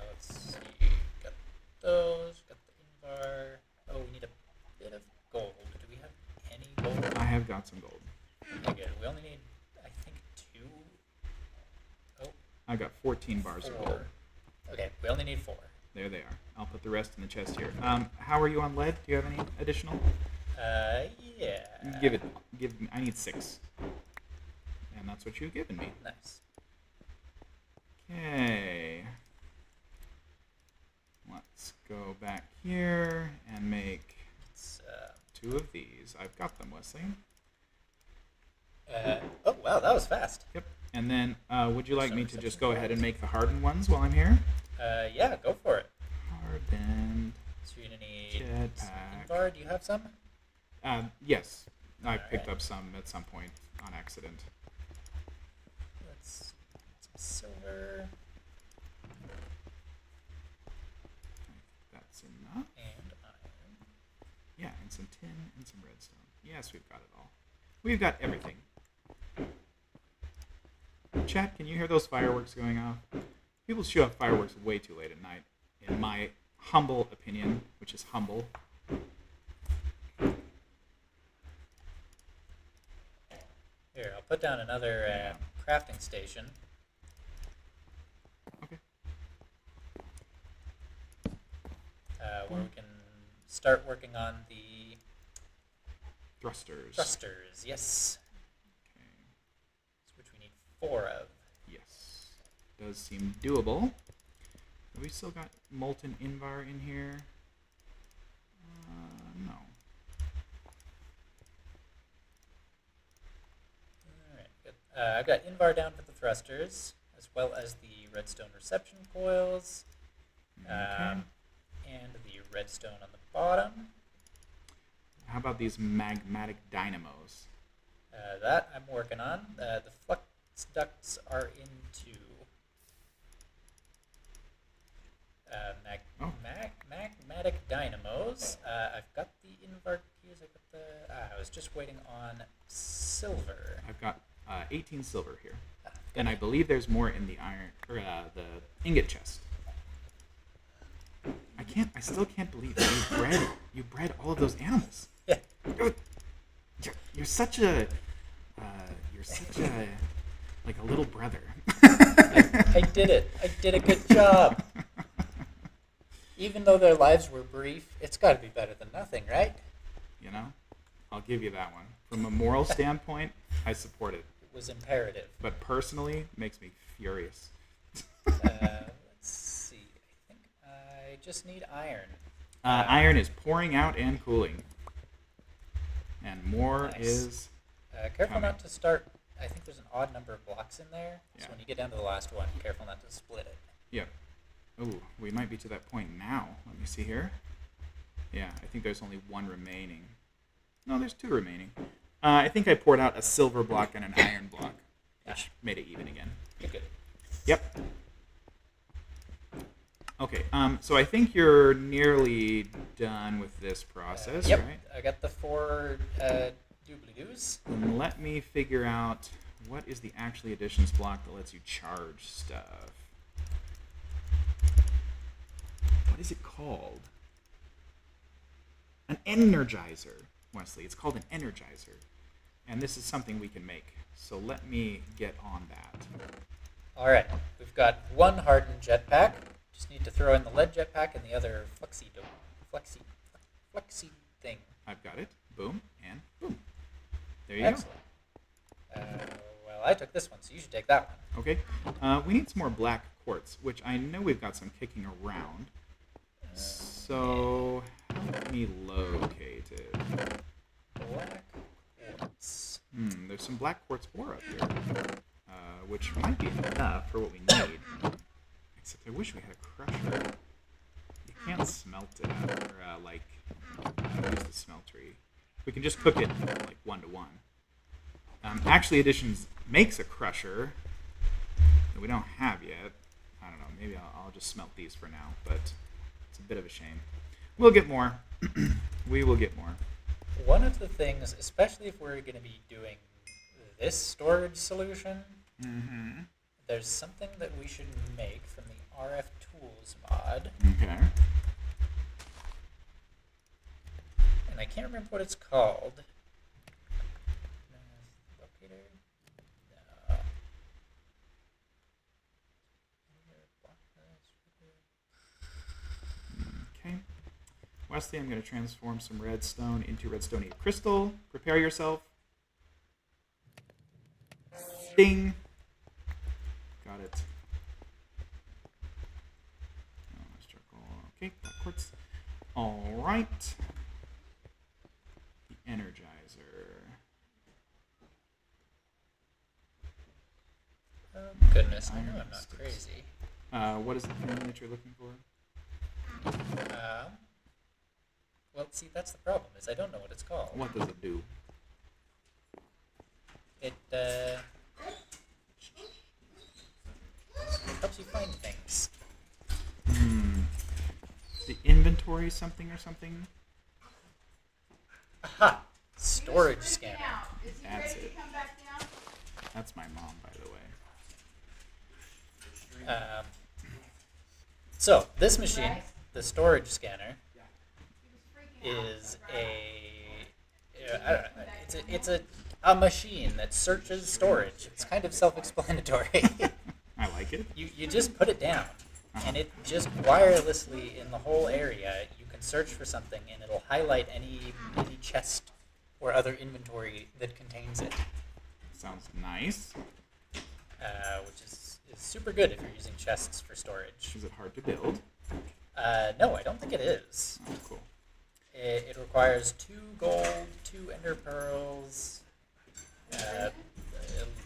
Let's see. Got those, got the invar. Oh, we need a bit of gold. Do we have any gold? I have got some gold. Okay, good. We only need, I think, 2. Oh, I got 14 bars of 4. gold. Okay, we only need 4. There they are. I'll put the rest in the chest here. How are you on lead? Do you have any additional? Yeah. Give me. I need 6. And that's what you've given me. Nice. Okay. Let's go back here and make It's, 2 of these. I've got them, Wesley. oh, wow, that was fast. Yep. And then, would you like So me to just reception go ahead and make the hardened ones while I'm here? Yeah, go for it. Hardened. So you're going to need some Jetpack. invar. Do you have some? Yes. I picked Alright. up some at some point on accident. Let's see. Some silver That's enough. and iron. Yeah, and some tin and some redstone. Yes, we've got it all. We've got everything. Chat, can you hear those fireworks going off? People shoot off fireworks way too late at night, in my humble opinion, which is humble. Here, I'll put down another crafting station. Okay. Where we can start working on the Thrusters. thrusters. Yes, Okay. which we need 4 of. Yes. Does seem doable. Have we still got molten invar in here? No. Alright, good. I've got invar down for the thrusters, as well as the redstone reception coils, Okay. and the redstone on the bottom. How about these magmatic dynamos? That I'm working on. The flux ducts are into magmatic dynamos. I've got the invar keys. I was just waiting on silver. I've got 18 silver here. And I believe there's more in the iron or the ingot chest. I still can't believe that you bred all of those animals. Yeah. You're such a like a little brother. I did it. I did a good job. Even though their lives were brief, it's got to be better than nothing, right? You know, I'll give you that one. From a moral standpoint, I support it. It was imperative. But personally, it makes me furious. Let's see. I think I just need iron. Iron is pouring out and cooling. And more Nice. is... Careful coming. not to start. I think there's an odd number of blocks in there. So Yeah. when you get down to the last one, careful not to split it. Yep. Ooh, we might be to that point now. Let me see here. Yeah, I think there's only 1 remaining. No, there's 2 remaining. I think I poured out a silver block and an iron block, which made it even again. Good. Yep. Okay, so I think you're nearly done with this process, Yep. right? I got the 4 doobly-doos. And let me figure out what is the actually additions block that lets you charge stuff. What is it called? An energizer, Wesley. It's called an energizer. And this is something we can make. So let me get on that. All right. We've got 1 hardened jetpack. Just need to throw in the lead jetpack and the other flexi thing. I've got it. Boom and boom. There you Excellent. Well, I took this one, so you should take that one. go. Okay. We need some more black quartz, which I know we've got some kicking around. So help me locate it. Black quartz. There's some black quartz ore up here, which might be enough for what we need. Except I wish we had a crusher. You can't smelt it out, or use the smeltery. We can just cook it like 1-to-1. Actually, Editions makes a crusher that we don't have yet. I don't know. Maybe I'll just smelt these for now, but it's a bit of a shame. We'll get more. We will get more. One of the things, especially if we're going to be doing this storage solution, there's something that we should make from the RF Tools mod. Okay. And I can't remember what it's called. Locator? No. Okay. Wesley, I'm going to transform some redstone into redstone crystal. Prepare yourself. Ding. Got it. Okay, black quartz. All right. The Energizer. Oh, goodness, I know I'm not crazy. What is the thing that you're looking for? Well, see, that's the problem, is I don't know what it's called. What does it do? It helps you find things. The inventory something or something? Aha! Storage scanner. That's it. That's my mom, by the way. So, this machine, the storage scanner, is I don't know, it's a machine that searches storage. It's kind of self-explanatory. I like it. You just put it down, and it just wirelessly in the whole area, you can search for something, and it'll highlight any chest or other inventory that contains it. Sounds nice. Which is super good if you're using chests for storage. Is it hard to build? No, I don't think it is. Oh, cool. It requires 2 gold, 2 ender pearls,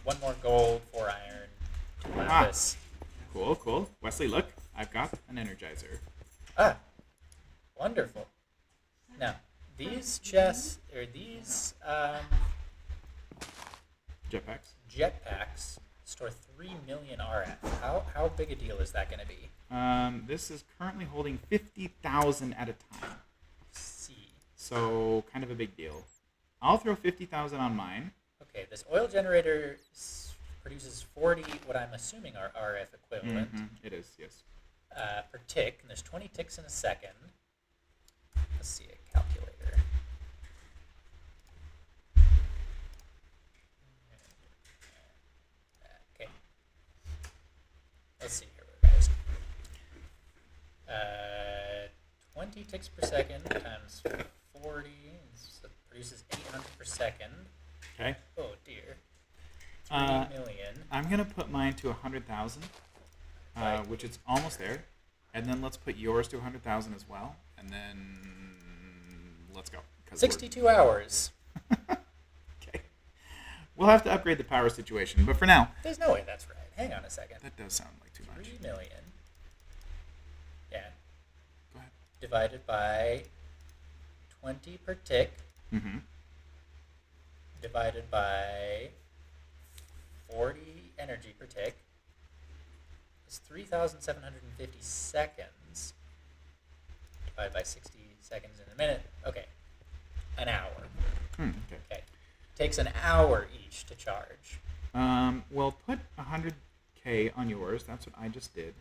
1 more gold, 4 iron, 2 lapis. Cool, cool. Wesley, look. I've got an Energizer. Ah, wonderful. Now, these chests, or these Jetpacks. store 3 million RF. How big a deal is that going to be? This is currently holding 50,000 at a time. See. So, kind of a big deal. I'll throw 50,000 on mine. Okay, this oil generator produces 40, what I'm assuming are RF equivalent. It is, yes. Per tick, and there's 20 ticks in a second. Let's see a calculator. Okay. Let's see here, guys. 20 ticks per second times 40, so it produces 800 per second. Okay. Oh dear. 3 million. I'm going to put mine to 100,000, Right. which is almost there. And then let's put yours to 100,000 as well. And then let's go. 62 hours. Okay. We'll have to upgrade the power situation. But for now, There's no way that's right. Hang on a second. that does sound like too much. 3 million. Yeah. Go ahead. Divided by 20 per tick. Mm-hmm. Divided by 40 energy per tick is 3,750 seconds. Divided by 60 seconds in a minute. Okay. An hour. Okay. Okay. Takes an hour each to charge. Well, put 100K on yours. That's what I just did.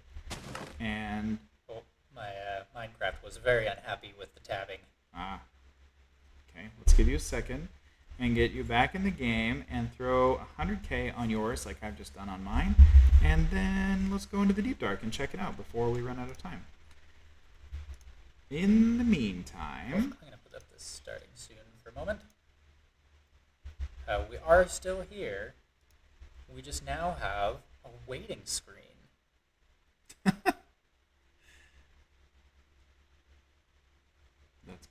And Oh, my Minecraft was very unhappy with the tabbing. okay, let's give you a second and get you back in the game and throw 100K on yours like I've just done on mine. And then let's go into the Deep Dark and check it out before we run out of time. In the meantime, I'm going to put up this starting soon for a moment. We are still here. We just now have a waiting screen. That's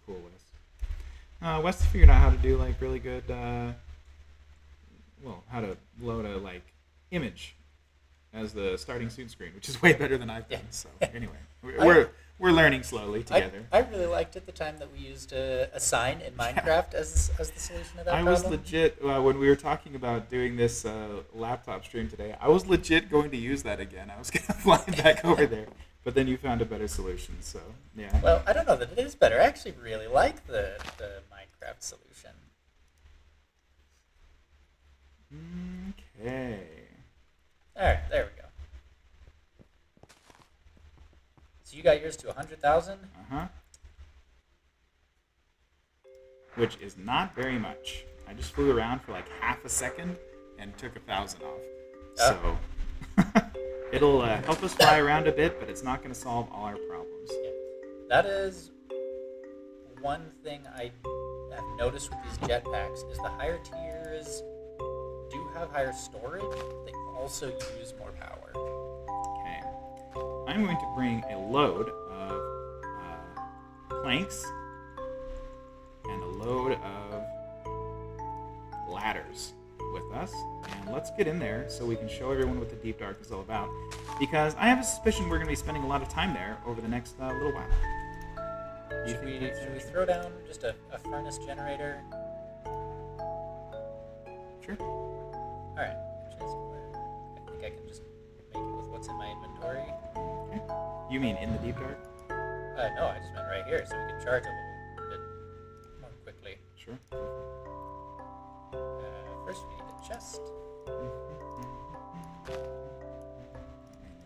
cool, Wes. Wes figured out how to do like really good, how to load a like image as the starting soon screen, which is way better than I've done. So anyway, we're learning slowly together. I really liked it the time that we used a sign in Minecraft as the solution to that problem. I was legit, when we were talking about doing this laptop stream today, I was legit going to use that again. I was going to fly back over there. But then you found a better solution, so yeah. Well, I don't know that it is better. I actually really like the Minecraft solution. Okay. All right, there we go. So you got yours to 100,000? Uh-huh. Which is not very much. I just flew around for like half a second and took 1,000 off. Oh. So it'll help us fly around a bit, but it's not going to solve all our problems. Yeah. That is one thing I have noticed with these jetpacks is the higher tiers do have higher storage. They also use more power. Okay. I'm going to bring a load of planks and a load of ladders with us, and let's get in there so we can show everyone what the deep dark is all about, because I have a suspicion we're going to be spending a lot of time there over the next little while. Should we throw down just a furnace generator? Sure. Alright. I think I can just make it with what's in my inventory. Okay. You mean in the deep dark? No, I just meant right here so we can charge a little bit more quickly. Sure. First we need a chest.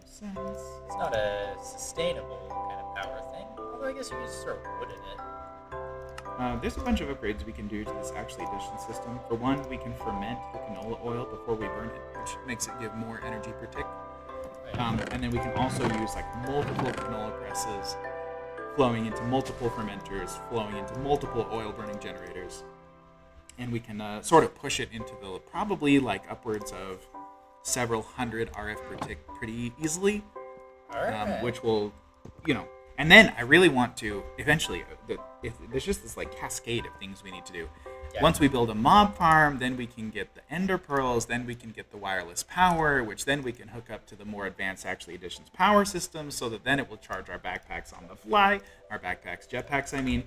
Sense. It's not a sustainable kind of power thing, although I guess you can just throw wood in it. There's a bunch of upgrades we can do to this actually addition system. For one, we can ferment the canola oil before we burn it, which makes it give more energy per tick. Right. And then we can also use like multiple canola presses flowing into multiple fermenters, flowing into multiple oil burning generators. And we can sort of push it into the probably like upwards of several hundred RF per tick pretty easily. All right. Which will, and then I really want to eventually, there's just this like cascade of things we need to do. Yeah. Once we build a mob farm, then we can get the ender pearls, then we can get the wireless power, which then we can hook up to the more advanced actually additions power system, so that then it will charge our backpacks on the fly, our jetpacks, I mean,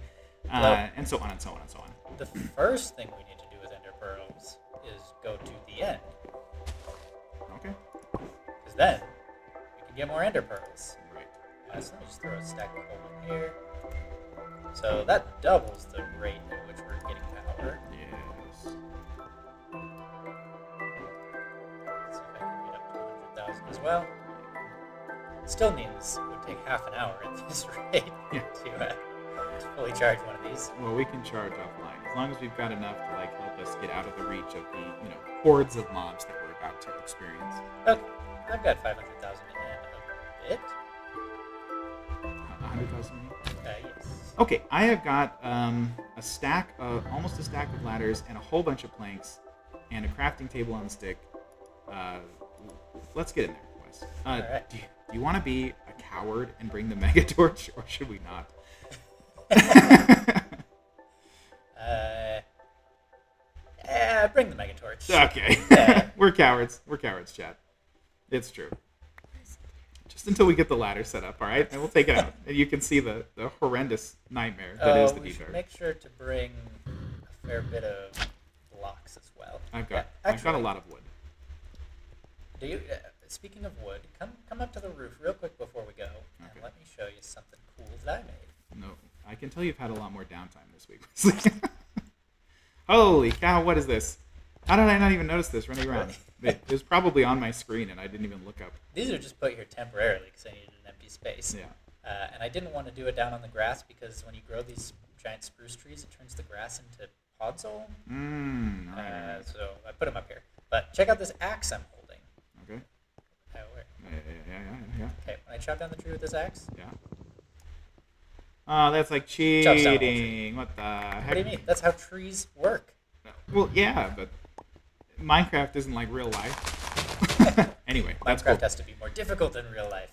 and so on and so on and so on. The first thing we need to do with ender pearls is go to the end, Okay. because then we can get more ender pearls. Right. So let me just throw a stack of coal in here. So that doubles the rate at which we're getting power. Yes. Let's see if I can get up to 100,000 as well. Still means it would take half an hour at this rate to fully charge one of these. Well, we can charge offline as long as we've got enough to like help us get out of the reach of the hordes of mobs that we're about to experience. Okay, I've got 500,000 in a bit. 100,000. Yes. Okay, I have got almost a stack of ladders and a whole bunch of planks and a crafting table on the stick. Let's get in there, Wes. All right. Do you want to be a coward and bring the mega torch, or should we not? Bring the mega torch. Okay. Yeah. We're cowards, chat. It's true. Just until we get the ladder set up, all right? And we'll take it out. And you can see the horrendous nightmare that is the we deep should dark. make sure to bring a fair bit of blocks as well. I've got a lot of wood. Do you? Speaking of wood, come up to the roof real quick before we go, and Okay. let me show you something cool that I made. No, I can tell you've had a lot more downtime this week. Holy cow, what is this? How did I not even notice this running around? It was probably on my screen and I didn't even look up. These are just put here temporarily because I needed an empty space. Yeah. And I didn't want to do it down on the grass because when you grow these giant spruce trees, it turns the grass into podzol. Alright. So I put them up here. But check out this axe I'm holding. Okay. Where? Yeah. Okay, when I chop down the tree with this axe, Yeah. Oh, that's like Chops down a whole tree. cheating. What the heck? What do you mean? That's how trees work. Well, yeah, but Minecraft isn't like real life. Anyway, that's Minecraft cool. has to be more difficult than real life.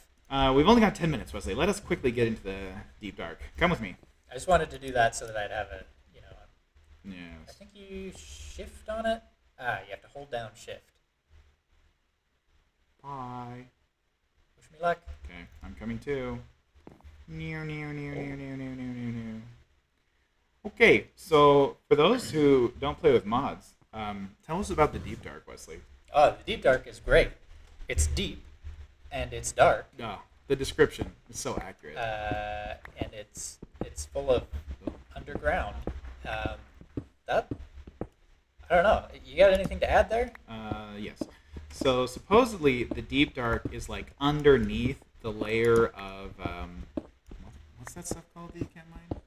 We've only got 10 minutes, Wesley. Let us quickly get into the deep dark. Come with me. I just wanted to do that so that I'd have a, I Yes. think you shift on it. You have to hold down shift. Bye. Wish me luck. Okay, I'm coming too. Okay, so for those who don't play with mods, tell us about the deep dark, Wesley. Oh, the deep dark is great. It's deep, and it's dark, The description is so accurate. and it's full of underground. That I don't know. You got anything to add there? Yes. So supposedly the deep dark is like underneath the layer of what's that stuff called that you can't mine?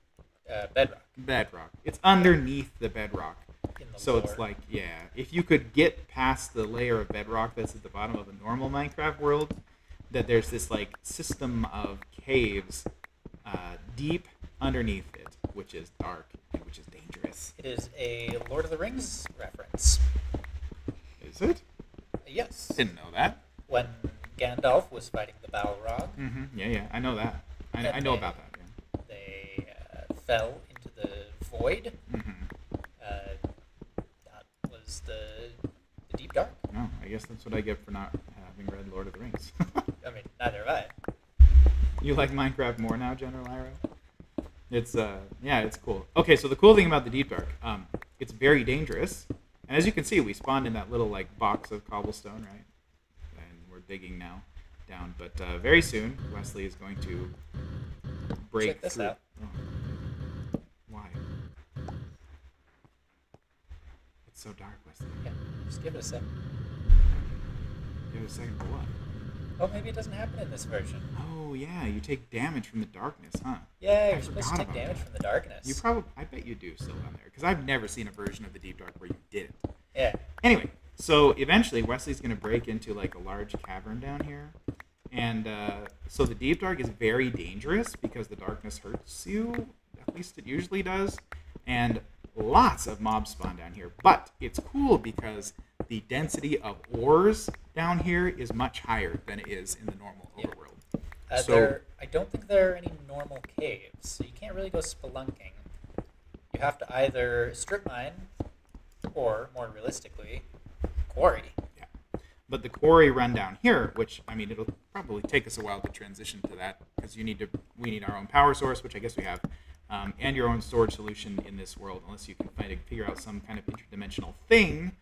Bedrock. Bedrock. It's underneath the bedrock. In the So lore. it's like, yeah, if you could get past the layer of bedrock that's at the bottom of a normal Minecraft world, that there's this like system of caves deep underneath it, which is dark and which is dangerous. It is a Lord of the Rings reference. Is it? Yes. Didn't know that. When Gandalf was fighting the Balrog, Yeah, I know that. I know about that. Yeah. they fell into the void. That was the deep dark. No, I guess that's what I get for not having read Lord of the Rings. I mean, neither have I. You like Minecraft more now, General Iro? It's it's cool. Okay, so the cool thing about the deep dark, it's very dangerous. And as you can see, we spawned in that little like box of cobblestone, right? And we're digging now down. But very soon, Wesley is going to break Check this through. out. Oh. Why? It's so dark, Wesley. Yeah, just give it a sec. Give it a second for what? Oh, maybe it doesn't happen in this version. Oh yeah, you take damage from the darkness, huh? Yeah, I you're supposed to forgot take about damage that. from the darkness. You probably, I bet you do still down there, because I've never seen a version of the Deep Dark where you didn't. Yeah. Anyway, so eventually Wesley's going to break into like a large cavern down here, and so the Deep Dark is very dangerous because the darkness hurts you, at least it usually does, and lots of mobs spawn down here. But it's cool because the density of ores down here is much higher than it is in the normal overworld. I don't think there are any normal caves, so you can't really go spelunking. You have to either strip mine, or, more realistically, quarry. Yeah. But the quarry run down here, which, I mean, it'll probably take us a while to transition to that because we need our own power source, which I guess we have, and your own storage solution in this world, unless you can figure out some kind of interdimensional thing.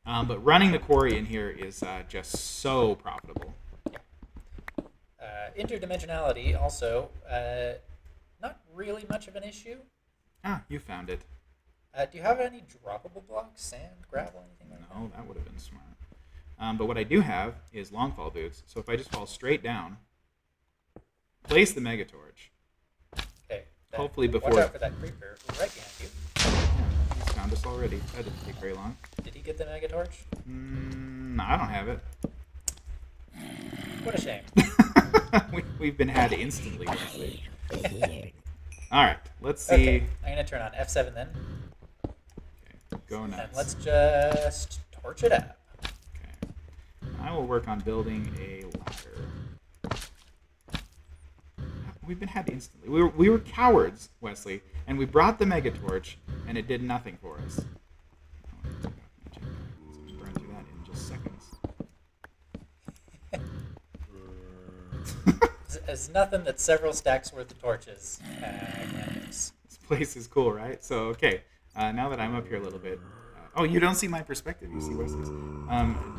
But running the quarry in here is just so profitable. Interdimensionality, also, not really much of an issue. Ah, you found it. Do you have any droppable blocks, sand, gravel, anything like that? No, that would have been smart. But what I do have is long fall boots. So if I just fall straight down, place the mega torch. Okay. Hopefully before. Watch out for that creeper right behind you. Yeah, he's found us already. That didn't take very long. Did he get the mega torch? No, I don't have it. What a shame. We've been had instantly. Wesley. All right, let's see. Okay, I'm gonna turn on F7 then, Okay, go nuts. and let's just torch it up. Okay. I will work on building a ladder. We've been had instantly. We were cowards, Wesley, and we brought the mega torch, and it did nothing for us. Oh, burn through that in just seconds. There's nothing that several stacks worth of torches can use. This place is cool, right? So, okay, now that I'm up here a little bit, oh, you don't see my perspective, you see Wesley's.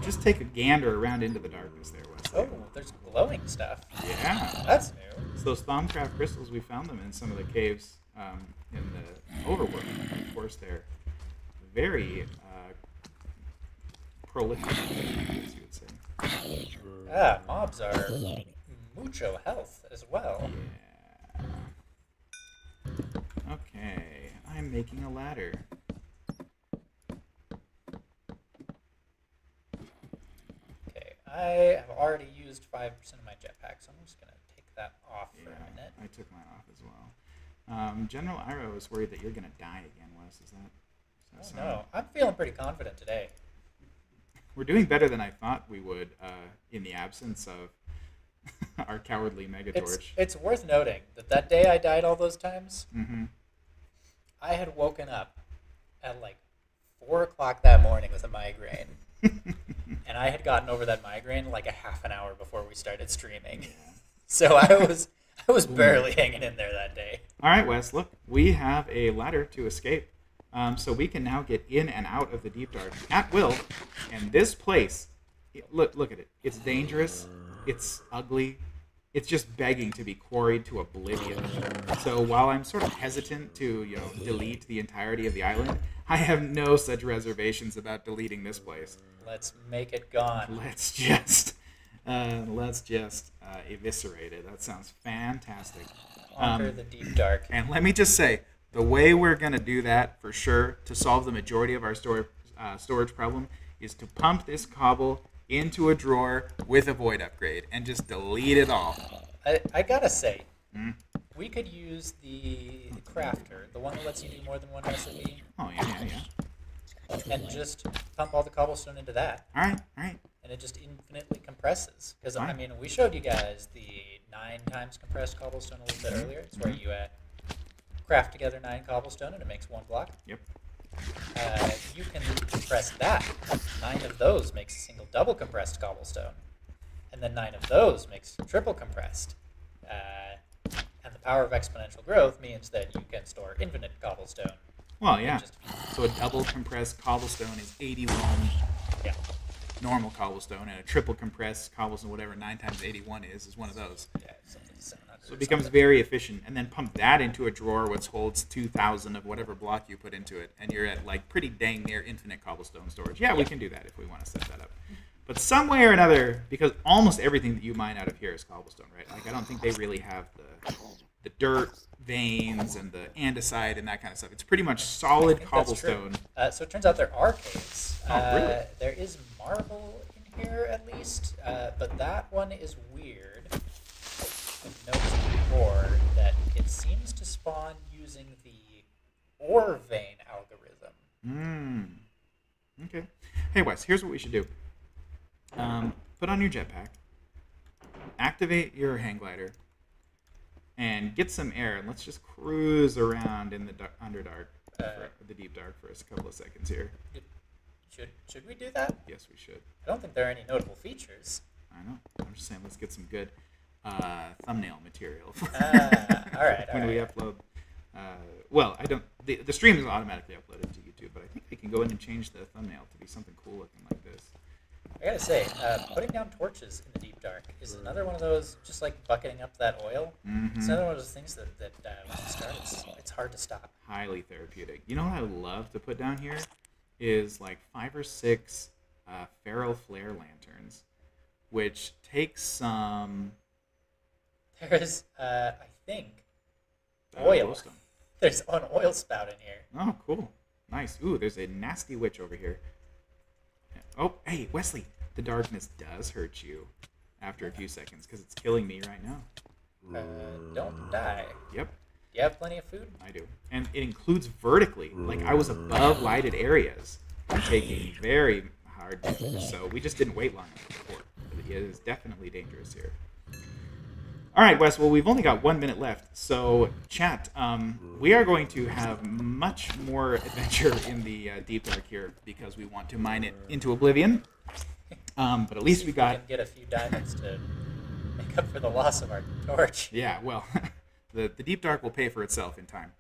Just take a gander around into the darkness there, Wesley. Oh, there's glowing stuff. Yeah. That's new. It's those Thaumcraft crystals, we found them in some of the caves in the overworld. Of course, they're very prolific, I guess you would say. Mobs are mucho health as well. Yeah. Okay, I'm making a ladder. Okay, I have already used 5% of my jetpack, so I'm just gonna take that off for Yeah, a minute. I took mine off as well. General Iro is worried that you're going to die again, Wes. Is that No, I'm feeling pretty confident today. We're doing better than I thought we would in the absence of our cowardly Megatorch. It's worth noting that day I died all those times, Mm-hmm. I had woken up at like 4 o'clock that morning with a migraine. And I had gotten over that migraine like a half an hour before we started streaming. So I was barely hanging in there that day. All right, Wes, look, we have a ladder to escape. So we can now get in and out of the Deep Dark at will. And this place, look at it. It's dangerous. It's ugly. It's just begging to be quarried to oblivion. So while I'm sort of hesitant to, delete the entirety of the island, I have no such reservations about deleting this place. Let's make it gone. Let's just eviscerate it. That sounds fantastic. Conquer the Deep Dark. And let me just say, the way we're going to do that for sure to solve the majority of our storage problem is to pump this cobble into a drawer with a void upgrade and just delete it all. I gotta say, we could use the crafter, the one that lets you do more than one recipe. Oh, yeah. And just pump all the cobblestone into that. All right. And it just infinitely compresses. Because, Fine. we showed you guys the 9 times compressed cobblestone a little bit earlier. It's where you craft together 9 cobblestone and it makes 1 block. Yep. You can compress that. 9 of those makes a single double compressed cobblestone. And then 9 of those makes triple compressed. And the power of exponential growth means that you can store infinite cobblestone. Well, yeah. So a double compressed cobblestone is 81 normal cobblestone, and a triple compressed cobblestone, whatever 9 times 81 is one of those. Yeah, something 700. So it becomes very efficient, and then pump that into a drawer which holds 2,000 of whatever block you put into it, and you're at like pretty dang near infinite cobblestone storage. Yeah, we can do that if we want to set that up. But some way or another, because almost everything that you mine out of here is cobblestone, right? Like I don't think they really have the dirt veins and the andesite and that kind of stuff. It's pretty much solid cobblestone. So it turns out there are caves. Oh, really? There is marble in here at least, but that one is weird. I've noticed before that it seems to spawn using the ore vein algorithm. Okay. Hey, Wes, here's what we should do. Put on your jetpack, activate your hang glider, and get some air, and let's just cruise around in the Underdark, the Deep Dark, for a couple of seconds here. Should we do that? Yes, we should. I don't think there are any notable features. I know. I'm just saying, let's get some good thumbnail material All right. when we upload. Well, I don't. The stream is automatically uploaded to YouTube, but I think I can go in and change the thumbnail to be something cool looking like this. I gotta say, putting down torches in the Deep Dark is another one of those, just like bucketing up that oil. Mm-hmm. It's another one of those things that once you start, it's hard to stop. Highly therapeutic. You know what I would love to put down here is like 5 or 6 feral flare lanterns, which takes some. There's, I think, oil. glowstone. There's an oil spout in here. Oh, cool. Nice. Ooh, there's a nasty witch over here. Oh, hey, Wesley. The darkness does hurt you after a few seconds because it's killing me right now. Don't die. Yep, You have plenty of food? I do. And it includes vertically. Like, I was above lighted areas and taking very hard damage. So we just didn't wait long enough before. But it is definitely dangerous here. All right, Wes. Well, we've only got 1 minute left. So, chat, we are going to have much more adventure in the Deep Dark here because we want to mine it into oblivion. But at least we got... We can get a few diamonds to make up for the loss of our torch. Yeah, well, the Deep Dark will pay for itself in time.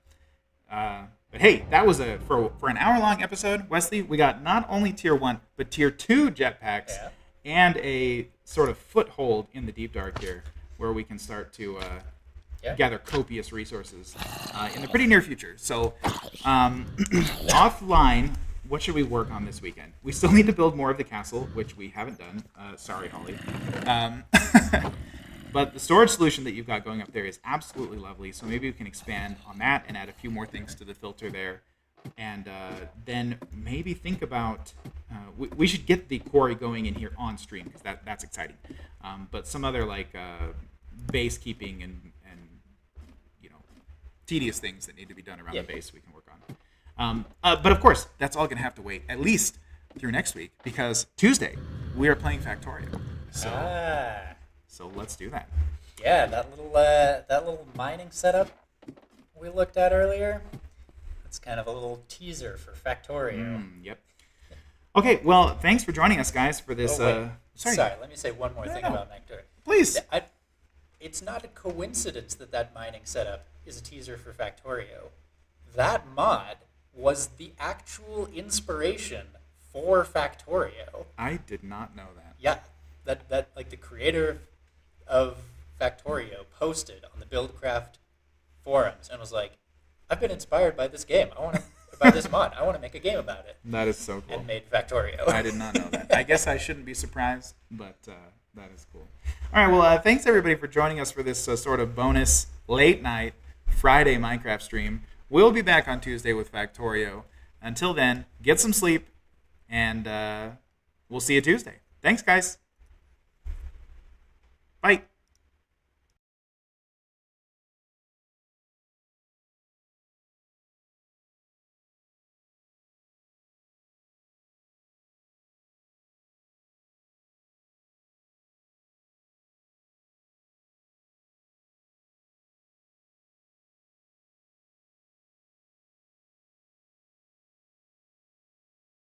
But hey, that was for an hour-long episode, Wesley. We got not only Tier 1, but Tier 2 jetpacks and a sort of foothold in the Deep Dark here, where we can start to gather copious resources in the pretty near future. So offline, what should we work on this weekend? We still need to build more of the castle, which we haven't done. Sorry, Holly. But the storage solution that you've got going up there is absolutely lovely. So maybe we can expand on that and add a few more things to the filter there. And then maybe think about... we should get the quarry going in here on stream because that's exciting. But some other like base keeping and tedious things that need to be done around Yeah. the base we can work on. But of course, that's all going to have to wait at least through next week, because Tuesday we are playing Factorio. So let's do that. Yeah, that little mining setup we looked at earlier. It's kind of a little teaser for Factorio. Yep. Okay, well, thanks for joining us, guys, for this. Oh, wait. Sorry. Let me say one more thing No. about Factorio. Please. It's not a coincidence that mining setup is a teaser for Factorio. That mod was the actual inspiration for Factorio. I did not know that. Yeah, that like the creator of Factorio posted on the Buildcraft forums and was like, "I've been inspired by this game. By this mod. I want to make a game about it." That is so cool. And made Factorio. I did not know that. I guess I shouldn't be surprised, but that is cool. All right, well, thanks everybody for joining us for this sort of bonus late night Friday Minecraft stream. We'll be back on Tuesday with Factorio. Until then, get some sleep, and we'll see you Tuesday. Thanks, guys. Bye.